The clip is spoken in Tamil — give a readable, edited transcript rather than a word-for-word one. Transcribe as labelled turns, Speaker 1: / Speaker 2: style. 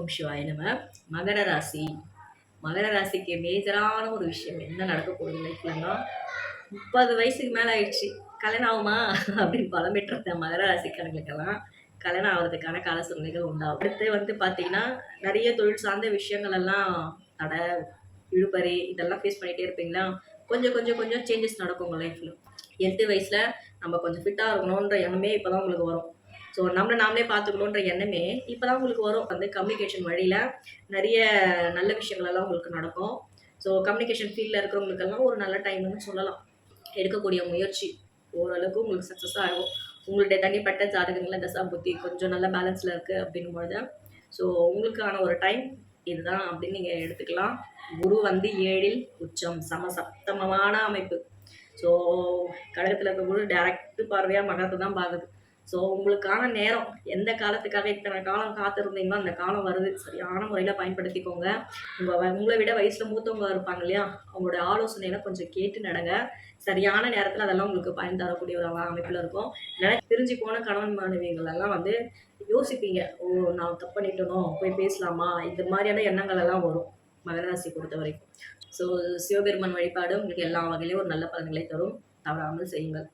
Speaker 1: ஓம் சிவாய நம. மகர ராசி. மகர ராசிக்கு மேஜரான ஒரு விஷயம் என்ன நடக்க போகுது லைஃப்லன்னா, 30 வயசுக்கு மேல ஆயிடுச்சு, கல்யாணம் ஆகுமா அப்படின்னு பலமிட்டு இருந்த மகர ராசிக்காரங்களுக்கெல்லாம் கல்யாணம் ஆகிறதுக்கான கால சூழ்நிலைகள் உண்டாகும். அடுத்து பார்த்தீங்கன்னா, நிறைய தொழில் சார்ந்த விஷயங்கள் எல்லாம் தடை, இழுபறி இதெல்லாம் ஃபேஸ் பண்ணிட்டே இருப்பீங்களா? கொஞ்சம் கொஞ்சம் கொஞ்சம் சேஞ்சஸ் நடக்கும் உங்கள் லைஃப்ல. ஹெல்த் வைஸ்ல நம்ம கொஞ்சம் ஃபிட்டா இருக்கணுன்ற எண்ணமே இப்பதான் உங்களுக்கு வரும். ஸோ நம்மளை நாமளே பார்த்துக்கணுன்ற எண்ணமே இப்போதான் உங்களுக்கு வரும். கம்யூனிகேஷன் வழியில் நிறைய நல்ல விஷயங்கள் எல்லாம் உங்களுக்கு நடக்கும். ஸோ கம்யூனிகேஷன் ஃபீல்டில் இருக்கிறவங்களுக்கெல்லாம் ஒரு நல்ல டைம்னு சொல்லலாம். எடுக்கக்கூடிய முயற்சி ஓரளவுக்கு உங்களுக்கு சக்ஸஸாக ஆகும். உங்களுடைய தனிப்பட்ட ஜாதகங்கள தசா புத்தி கொஞ்சம் நல்ல பேலன்ஸில் இருக்குது அப்படின்னும்போது, ஸோ உங்களுக்கான ஒரு டைம் இதுதான் அப்படின்னு நீங்கள் எடுத்துக்கலாம். குரு 7ல் உச்சம், சமசப்தமமான அமைப்பு. ஸோ கடகத்தில் இருக்க குரு டைரக்ட் பார்வையாக மகரத்தை தான் பார்க்குது. ஸோ உங்களுக்கான நேரம், எந்த காலத்துக்காக இத்தனை காலம் காத்திருந்தீங்களோ அந்த காலம் வருது. சரியான முறையில் பயன்படுத்திக்கோங்க. உங்களை விட வயசில் மூத்தவங்க இருப்பாங்க இல்லையா, அவங்களோட ஆலோசனையெல்லாம் கொஞ்சம் கேட்டு நடங்க. சரியான நேரத்தில் அதெல்லாம் உங்களுக்கு பயன் தரக்கூடிய ஒரு அமைப்பில் இருக்கும். இல்லைன்னா பிரிஞ்சு போன கணவன் மனைவிகள் எல்லாம் யோசிப்பீங்க, ஓ நான் தப்பு பண்ணிட்டனோ, போய் பேசலாமா, இந்த மாதிரியான எண்ணங்கள் எல்லாம் வரும் மகர ராசி பொறுத்த வரைக்கும். ஸோ சிவபெருமான் வழிபாடு உங்களுக்கு எல்லா வகையிலையும் ஒரு நல்ல பலன்களை தரும். தவறாமல் செய்யுங்கள்.